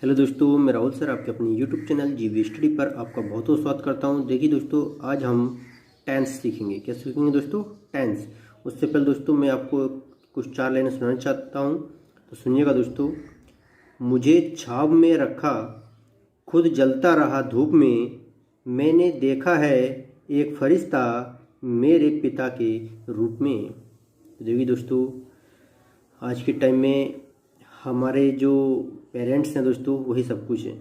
Hello दोस्तों, मैं Rahul sir आपके अपने यूट्यूब चैनल जीवी स्टडी पर आपका बहुत बहुत स्वागत करता हूं। देखिए दोस्तों, आज हम टेंस सीखेंगे। क्या सीखेंगे दोस्तों? टेंस। उससे पहले दोस्तों मैं आपको कुछ 4 लाइनें सुनाना चाहता हूं, तो सुनिएगा दोस्तों। मुझे छाव में रखा, खुद जलता रहा धूप में, मैंने देखा है एक फरिश्ता मेरे पिता के रूप में। तो देखिए दोस्तों, आज के टाइम में हमारे जो पेरेंट्स हैं दोस्तों, वही सब कुछ है।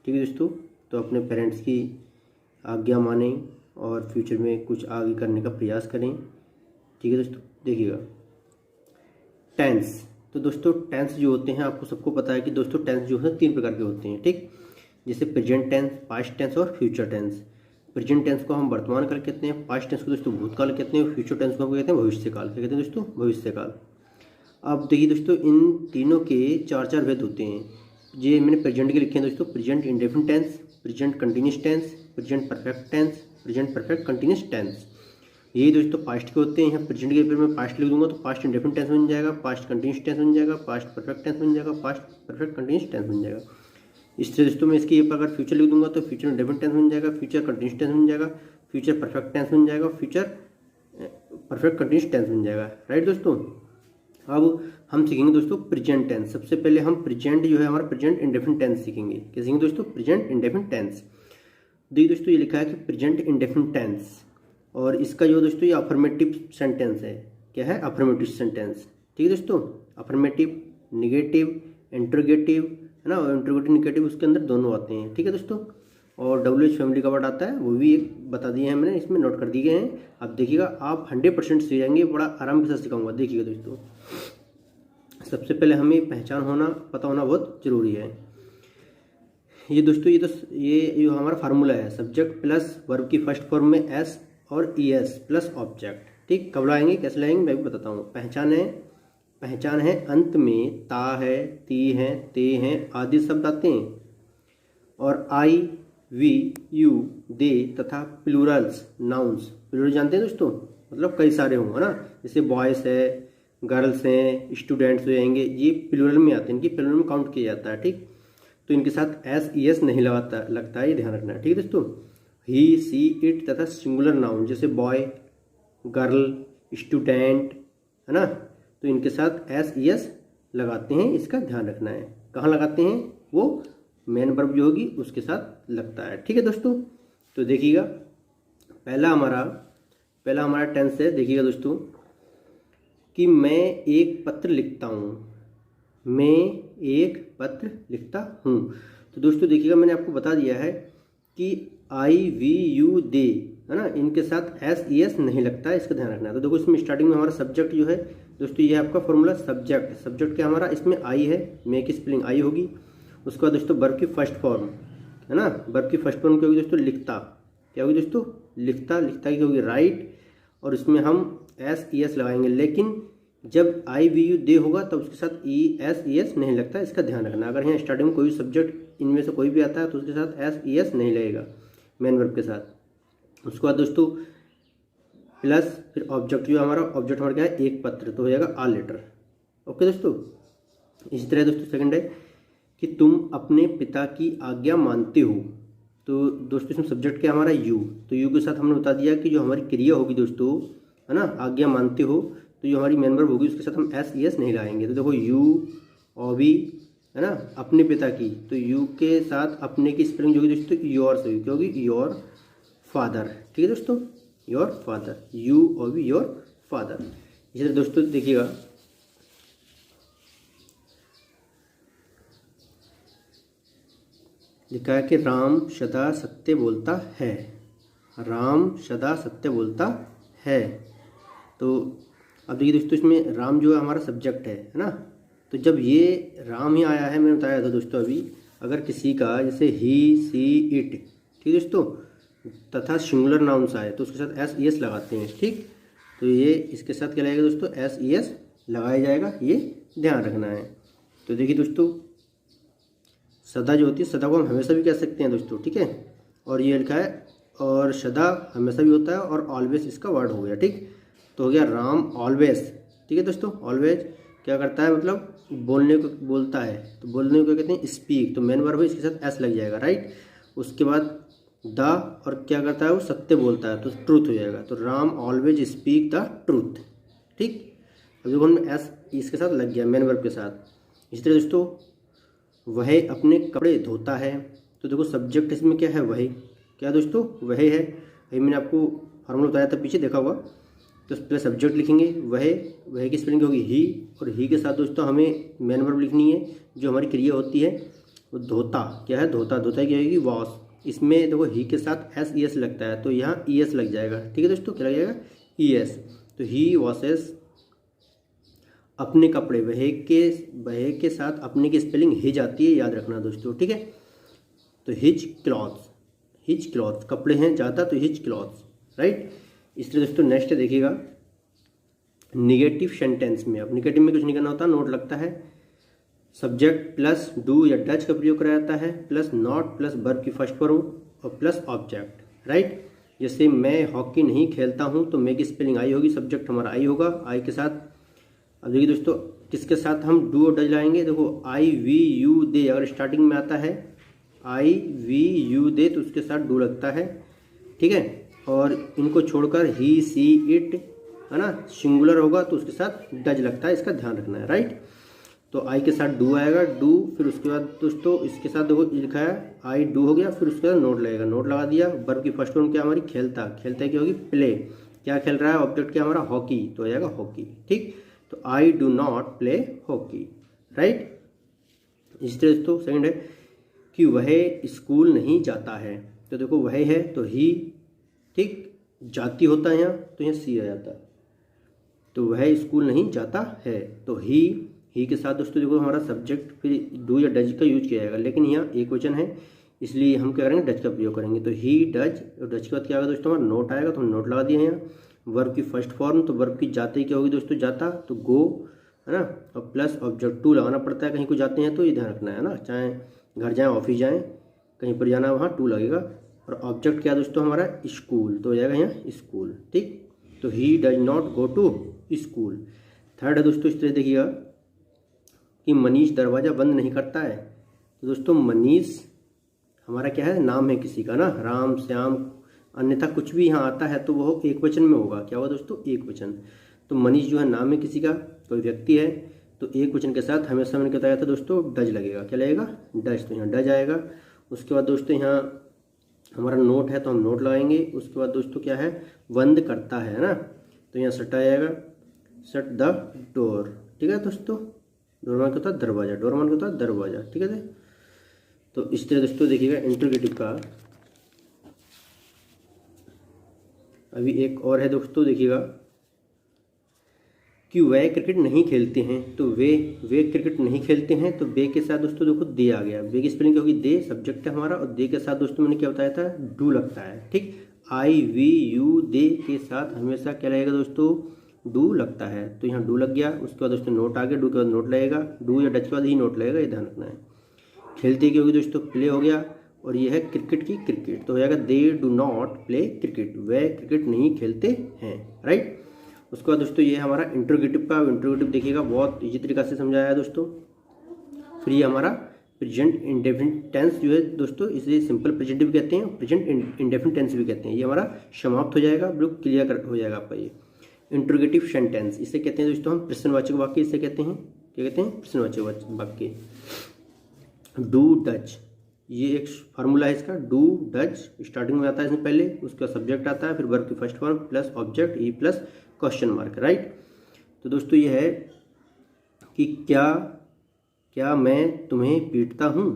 ठीक है दोस्तों, तो अपने पेरेंट्स की आज्ञा मानें और फ्यूचर में कुछ आगे करने का प्रयास करें। ठीक है दोस्तों, देखिएगा टेंस। तो दोस्तों टेंस जो होते हैं, आपको सबको पता है कि दोस्तों टेंस जो है 3 प्रकार के होते हैं। ठीक, जैसे प्रेजेंट टेंस, पास्ट टेंस और फ्यूचर टेंस। प्रेजेंट टेंस को हम वर्तमान काल कहते हैं, पास्ट टेंस को दोस्तों भूतकाल कहते हैं, फ्यूचर टेंस को हम कहते हैं भविष्यकाल। क्या कहते हैं दोस्तों? भविष्यकाल। अब देखिए दोस्तों, इन तीनों के 4 भेद होते हैं। ये मैंने प्रेजेंट के लिखे हैं दोस्तों: present indefinite tense, present continuous tense, present perfect tense, present perfect continuous tense. यही दोस्तों पास्ट के होते हैं। यहाँ प्रेजेंट के ऊपर मैं पास्ट लिख दूंगा तो पास्ट इंडेफिनिट टेंस बन जाएगा, पास्ट कंटिन्यूस टेंस बन जाएगा, पास्ट परफेक्ट टेंस बन जाएगा, पास्ट परफेक्ट कंटिन्यूस टेंस बन जाएगा। इस तरह दोस्तों मैं इसके ऊपर अगर फ्यूचर लिख दूंगा तो फ्यूचर इंडेफिनिट टेंस बन जाएगा, फ्यूचर कंटिन्यूस टेंस बन जाएगा, फ्यूचर परफेक्ट टेंस बन जाएगा, फ्यूचर परफेक्ट कंटिन्यूस टेंस बन जाएगा। राइट दोस्तों, अब हम सीखेंगे दोस्तों प्रेजेंट टेंस। सबसे पहले हम प्रेजेंट जो है हमारा प्रेजेंट इंडेफिनिट टेंस सीखेंगे। क्या सीखेंगे दोस्तों? Present indefinite tense. देखिए दोस्तों, ये लिखा है कि प्रेजेंट इंडेफिनिट टेंस, और इसका जो दोस्तों ये अफर्मेटिव सेंटेंस है। क्या है? Affirmative sentence. ठीक है दोस्तों, अफर्मेटिव, निगेटिव, इंट्रोगेटिव, है ना। और इंट्रोगेटिव निगेटिव उसके अंदर दोनों आते हैं। ठीक है दोस्तों, और WH फैमिली का वर्ड आता है, वो भी एक बता दिए हैं मैंने, इसमें नोट कर दिए गए हैं। आप देखिएगा, आप 100% सीख जाएंगे, बड़ा आराम के साथ सिखाऊंगा। देखिएगा दोस्तों, सबसे पहले हमें पहचान होना, पता होना बहुत जरूरी है। ये दोस्तों ये जो हमारा फार्मूला है, सब्जेक्ट प्लस वर्ब की फर्स्ट फॉर्म में एस और ES प्लस ऑब्जेक्ट। ठीक, कब लाएंगे, कैसे लाएंगे, मैं भी बताता हूँ। पहचान है अंत में ता है, ती है, ते हैं आदि शब्द आते हैं, और आई, वी, यू, दे तथा प्लूरल्स नाउन्स। प्लूरल जानते हैं दोस्तों, मतलब कई सारे हों, है ना। जैसे बॉयस है, गर्ल्स हैं, स्टूडेंट्स हो जाएंगे, ये प्लूरल में आते हैं, इनकी प्लूरल में काउंट किया जाता है। ठीक, तो इनके साथ ES नहीं लगता है, ये ध्यान रखना है। ठीक है दोस्तों, ही, सी, इट तथा सिंगुलर नाउन जैसे बॉय, गर्ल, स्टूडेंट, है ना, तो इनके साथ ES लगाते हैं, इसका ध्यान रखना है। कहाँ लगाते हैं? वो मेन वर्ब जो होगी उसके साथ लगता है। ठीक है दोस्तों, तो देखिएगा पहला हमारा टेंस है। देखिएगा दोस्तों कि मैं एक पत्र लिखता हूँ, मैं एक पत्र लिखता हूँ। तो दोस्तों देखिएगा, मैंने आपको बता दिया है कि आई, वी, यू, दे, है ना, इनके साथ ES नहीं लगता है, इसका ध्यान रखना है। तो देखो, इसमें स्टार्टिंग में हमारा सब्जेक्ट जो है दोस्तों, ये आपका फॉर्मूला सब्जेक्ट क्या हमारा, इसमें आई है, मैं की स्पेलिंग आई होगी। उसके बाद दोस्तों वर्ब की फर्स्ट फॉर्म, है ना, वर्ब की फर्स्ट फॉर्म क्या होगी दोस्तों? लिखता। क्या होगी दोस्तों? लिखता की होगी राइट, और इसमें हम ES लगाएंगे। लेकिन जब आई, वी, यू, दे होगा तब उसके साथ ES नहीं लगता, इसका ध्यान रखना। अगर यहाँ स्टार्टिंग में कोई सब्जेक्ट इनमें से कोई भी आता है तो उसके साथ ES नहीं लगेगा मेन वर्ब के साथ। उसके बाद दोस्तों प्लस फिर ऑब्जेक्ट, जो हमारा ऑब्जेक्ट हमारा क्या है? एक पत्र, तो हो जाएगा आ लेटर। ओके दोस्तों, इसी तरह दोस्तों सेकंड है कि तुम अपने पिता की आज्ञा मानते हो। तो दोस्तों इसमें सब्जेक्ट क्या हमारा? यू। तो यू के साथ हमने बता दिया कि जो हमारी क्रिया होगी दोस्तों, है ना, आज्ञा मानते हो, तो जो हमारी मेन वर्ब होगी उसके साथ हम ES नहीं लगाएंगे। तो देखो यू, ऑबी, है ना, अपने पिता की, तो यू के साथ अपने की स्पेलिंग जो होगी दोस्तों योर से होगी। क्या होगी? Your father. ठीक है दोस्तों, your father, you, obey, your father. इसी तरह दोस्तों देखिएगा, लिखा है कि राम सदा सत्य बोलता है। राम सदा सत्य बोलता है। तो अब देखिए दोस्तों, इसमें राम जो है हमारा सब्जेक्ट है ना। तो जब ये राम ही आया है, मैंने बताया था दोस्तों अभी, अगर किसी का जैसे ही, सी, इट, ठीक है दोस्तों, तथा सिंगुलर नाउन्स आए तो उसके साथ ES लगाते हैं। ठीक, तो ये इसके साथ क्या लगेगा दोस्तों? ES लगाया जाएगा, ये ध्यान रखना है। तो देखिए दोस्तों, सदा जो होती है, सदा को हम हमेशा भी कह सकते हैं दोस्तों। ठीक है, और ये लिखा है, और सदा हमेशा भी होता है, और ऑलवेज इसका वर्ड हो गया। ठीक, तो हो गया राम ऑलवेज। ठीक है दोस्तों, ऑलवेज क्या करता है, मतलब बोलने को बोलता है, तो बोलने को कहते हैं स्पीक, तो मेन वर्ब है, इसके साथ एस लग जाएगा, राइट। उसके बाद द, और क्या करता है वो, सत्य बोलता है, तो ट्रूथ हो जाएगा, तो Ram always speak the truth, ठीक। अब देखो हम एस इसके साथ लग गया मेन वर्ब के साथ। इसी तरह दोस्तों वह अपने कपड़े धोता है, तो देखो सब्जेक्ट इसमें क्या है, वह, क्या दोस्तों, वह है। अभी मैंने आपको फार्मूला बताया था, पीछे देखा होगा। तो पहले सब्जेक्ट लिखेंगे, वह की स्पेलिंग होगी ही, और ही के साथ दोस्तों हमें मेन वर्ब लिखनी है, जो हमारी क्रिया होती है वो धोता, क्या है, धोता, धोता क्या होगी, वॉश। इसमें देखो ही के साथ एस ई एस लगता है, तो यहाँ ई एस लग जाएगा, ठीक है दोस्तों, क्या लग जाएगा, ई एस। तो ही वॉशेस अपने कपड़े, वह के साथ अपने की स्पेलिंग हिज आती है, याद रखना दोस्तों, ठीक है। तो हिज क्लॉथ्स, कपड़े हैं ज़्यादा, तो हिज क्लॉथ्स, राइट। इस तरह दोस्तों नेक्स्ट देखिएगा निगेटिव सेंटेंस में। अब निगेटिव में कुछ नहीं करना होता, नोट लगता है, सब्जेक्ट प्लस डू या डच का प्रयोग कराया जाता है, प्लस नॉट प्लस वर्ब की फर्स्ट फॉर्म और प्लस ऑब्जेक्ट, राइट। जैसे मैं हॉकी नहीं खेलता हूँ, तो मैं की स्पेलिंग आई होगी, सब्जेक्ट हमारा आई होगा, आई के साथ। अब देखिए दोस्तों किसके साथ हम डू और डच लाएंगे, देखो आई वी यू दे, अगर स्टार्टिंग में आता है आई वी यू दे, तो उसके साथ डू लगता है, ठीक है। और इनको छोड़कर ही सी इट, है ना, सिंगुलर होगा तो उसके साथ डज लगता है, इसका ध्यान रखना है, राइट। तो आई के साथ डू आएगा, डू, फिर उसके बाद दोस्तों इसके साथ देखो लिखा है आई डू हो गया, फिर उसके बाद नोट लगेगा, नोट लगा दिया। वर्ब की फर्स्ट फॉर्म क्या हमारी, खेलता, खेलता क्या होगी, प्ले, क्या खेल रहा है, ऑब्जेक्ट क्या हमारा, हॉकी, तो हो जाएगा हॉकी, ठीक। तो I do not play hockey, right. इस तरह दोस्तों सेकंड है कि वह स्कूल नहीं जाता है, तो देखो वह है तो ही, ठीक, जाती होता है यहाँ, तो यहाँ सी आ जाता है, तो वह स्कूल नहीं जाता है, तो ही के साथ दोस्तों देखो हमारा सब्जेक्ट फिर डू या डज का यूज किया जाएगा, लेकिन यहाँ एक वचन है इसलिए हम क्या करेंगे, डज का प्रयोग करेंगे। तो ही डज, और डज के बाद क्या आएगा दोस्तों, हमारा नोट आएगा, तो हम नोट लगा दिए हैं यहाँ। वर्ब की फर्स्ट फॉर्म, तो वर्ब की जाते क्या होगी दोस्तों, जाता, तो गो, है ना, और प्लस ऑब्जेक्ट टू लगाना पड़ता है, कहीं को जाते हैं तो ये ध्यान रखना है ना, चाहे घर जाएँ, ऑफिस जाएँ, कहीं पर जाना वहाँ टू लगेगा। और ऑब्जेक्ट क्या दोस्तों हमारा, स्कूल, तो हो जाएगा यहाँ स्कूल, ठीक। तो he does not go to school. Third है दोस्तों इस तरह देखिएगा कि मनीष दरवाज़ा बंद नहीं करता है, तो दोस्तों मनीष हमारा क्या है, नाम है किसी का ना, राम, श्याम, अन्यथा कुछ भी यहाँ आता है तो वो एक वचन में होगा, क्या होगा दोस्तों, एक वचन। तो मनीष जो है नाम है किसी का, कोई व्यक्ति है, तो एक वचन के साथ हमेशा मैंने बताया था दोस्तों डज लगेगा, क्या लगेगा, डज, तो यहाँ डज आएगा। उसके बाद दोस्तों यहाँ हमारा नोट है तो हम नोट लगाएंगे। उसके बाद दोस्तों क्या है, बंद करता है ना, तो यहाँ सट आएगा, शट द डोर, ठीक है दोस्तों। डोरमान क्या होता है, दरवाजा, डोरमान क्या होता है, दरवाजा, ठीक है। तो इस तरह दोस्तों देखिएगा इंटरोगेटिव का। अभी एक और है दोस्तों, देखिएगा कि वह क्रिकेट नहीं खेलते हैं, तो वे क्रिकेट नहीं खेलते हैं, तो वे के साथ दोस्तों देखो दे आ गया, वे की स्पेलिंग क्या होगी, दे, सब्जेक्ट है हमारा, और दे के साथ दोस्तों मैंने क्या बताया था, डू लगता है, ठीक। आई वी यू दे के साथ हमेशा क्या लगेगा दोस्तों, डू लगता है, तो यहाँ डू लग गया। उसके बाद दोस्तों नोट आ गया, डू के बाद नोट लगेगा, डू या डच के बाद ही नोट लगेगा, ये ध्यान रखना है। खेलते की होगी दोस्तों, प्ले हो गया, और ये है क्रिकेट की क्रिकेट, तो हो जाएगा they do not play cricket, way cricket नहीं खेलते हैं, राइट। उसके बाद दोस्तों ये हमारा इंटरोगेटिव का। इंटरोगेटिव देखिएगा बहुत इजी तरीका से समझाया है दोस्तों। फिर ये हमारा प्रेजेंट इंडेफिनिट टेंस जो है दोस्तों, इसलिए सिंपल प्रेजेंट भी कहते हैं, प्रेजेंट इंडेफिनिट टेंस भी कहते हैं। ये हमारा समाप्त हो जाएगा, बिल्कुल क्लियर हो जाएगा आपका ये इंटरोगेटिव सेंटेंस। इसे कहते हैं दोस्तों हम प्रश्नवाचक वाक्य, इसे कहते हैं, क्या कहते हैं, प्रश्नवाचक वाक्य। डू डच, ये एक फार्मूला है इसका, डू डच स्टार्टिंग में आता है इसमें पहले, उसका सब्जेक्ट आता है, फिर वर्ब की first form plus object E plus question mark, right. तो दोस्तों ये है कि क्या मैं तुम्हें पीटता हूँ,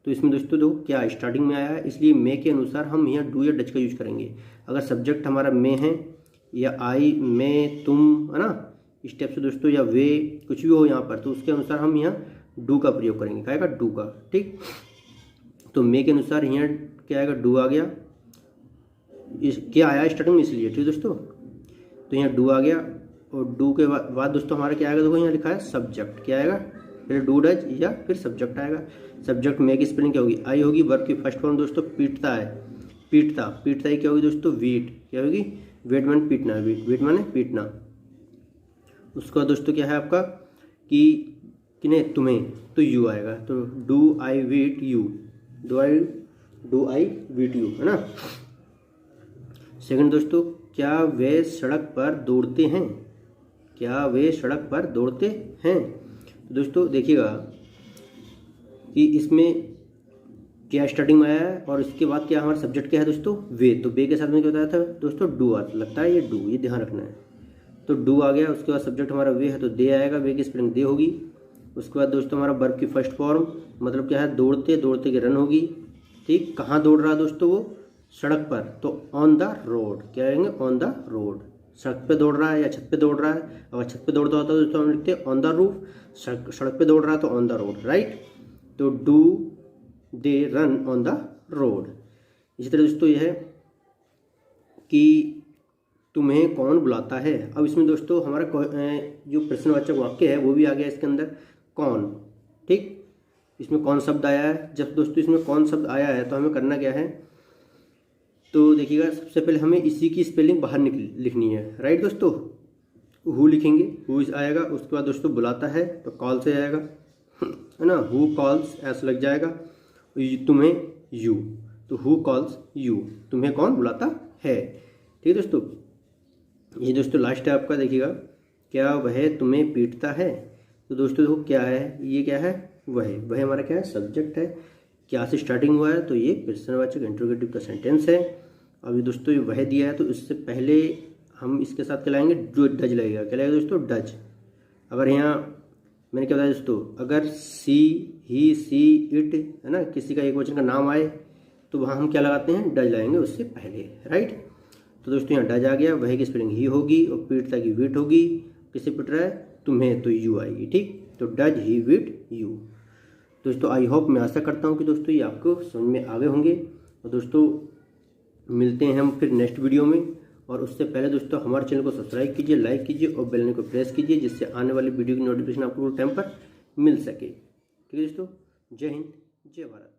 तो इसमें दोस्तों देखो क्या स्टार्टिंग में आया है, इसलिए मैं के अनुसार हम यहाँ डू या डच का यूज करेंगे। अगर सब्जेक्ट हमारा मैं है या आई, मैं, तुम, है ना, इस टाइप से दोस्तों, या वे, कुछ भी हो यहाँ पर, तो उसके अनुसार हम यहाँ डू का प्रयोग करेंगे, क्या आएगा, डू का, ठीक। तो मैं के अनुसार यहाँ क्या आएगा, डू आ गया, क्या आया स्टार्टिंग में इसलिए, ठीक दोस्तों। तो यहाँ डू आ गया, और डू के बाद दोस्तों हमारा क्या आएगा, देखो यहाँ लिखा है सब्जेक्ट, क्या आएगा, फिर डू डज या फिर सब्जेक्ट आएगा। सब्जेक्ट में की स्पेलिंग क्या होगी, आई होगी। वर्ब की फर्स्ट फॉर्म दोस्तों पीटता है, पीटता ही क्या होगी दोस्तों, वीट, क्या होगी, वेट माने पीटना, वीट माने पीटना। उसका दोस्तों क्या है आपका कि किन्हें, तुम्हें, तो यू आएगा। तो do I wait you, do I wait you, है ना। सेकंड दोस्तों, क्या वे सड़क पर दौड़ते हैं, क्या वे सड़क पर दौड़ते हैं। तो दोस्तों देखिएगा कि इसमें क्या स्टार्टिंग में आया है और इसके बाद क्या हमारा सब्जेक्ट क्या है दोस्तों, वे। तो वे के साथ में क्या बताया था दोस्तों, डू लगता है, ये डू, ये ध्यान रखना है। तो डू आ गया, उसके बाद सब्जेक्ट हमारा वे है तो दे आएगा, वे की स्पेलिंग दे होगी। उसके बाद दोस्तों हमारा वर्ब की फर्स्ट फॉर्म मतलब क्या है, दौड़ते, दौड़ते की रन होगी। ठीक, कहाँ दौड़ रहा है दोस्तों वो, सड़क पर, तो ऑन द रोड, क्या कहेंगे, ऑन द रोड। सड़क पे दौड़ रहा है या छत पे दौड़ रहा है, अगर छत पे दौड़ता होता है दोस्तों हम लिखते हैं ऑन द रूफ, सड़क पे दौड़ रहा है तो ऑन द रोड, राइट। तो do they run on the road. इसी तरह दोस्तों यह है कि तुम्हें कौन बुलाता है। अब इसमें दोस्तों हमारा जो प्रश्नवाचक वाक्य है वो भी आ गया इसके अंदर, कौन। ठीक, इसमें कौन शब्द आया है। जब दोस्तों इसमें कौन शब्द आया है तो हमें करना क्या है, तो देखिएगा सबसे पहले हमें इसी की स्पेलिंग बाहर लिखनी है, राइट दोस्तों। हु लिखेंगे, हु आएगा। उसके बाद दोस्तों बुलाता है तो कॉल से आएगा, है ना, हु कॉल्स ऐसा लग जाएगा। तुम्हें यू, तो हु कॉल्स यू, तुम्हें कौन बुलाता है। ठीक है दोस्तों, ये दोस्तों लास्ट है आपका, देखिएगा, क्या वह तुम्हें पीटता है। तो दोस्तों देखो क्या है, ये क्या है, वह हमारा क्या है, सब्जेक्ट है। क्या से स्टार्टिंग हुआ है, तो ये प्रश्नवाचक इंट्रोगेटिव का सेंटेंस है। अभी दोस्तों ये वह दिया है तो इससे पहले हम इसके साथ क्या लाएंगे, जो डज लगेगा, क्या लगेगा दोस्तों, डज। अगर यहाँ मैंने क्या बताया दोस्तों, अगर सी, ही, सी, इट, है ना, किसी का एक वचन का नाम आए तो वहाँ हम क्या लगाते हैं, डज लगाएंगे उससे पहले, राइट। तो दोस्तों यहाँ डज आ गया, वह की स्पेलिंग ही होगी और पीटता की वीट होगी। किसे पीट रहा है, तुम्हें, तो यू आएगी। ठीक, तो डज ही वीट यू। दोस्तों आई होप, मैं आशा करता हूँ कि दोस्तों ये आपको समझ में आ गए होंगे। और दोस्तों मिलते हैं हम फिर नेक्स्ट वीडियो में। और उससे पहले दोस्तों हमारे चैनल को सब्सक्राइब कीजिए, लाइक कीजिए और बेल आइकन को प्रेस कीजिए, जिससे आने वाली वीडियो की नोटिफिकेशन आपको टाइम पर मिल सके। ठीक है दोस्तों, जय हिंद, जय भारत।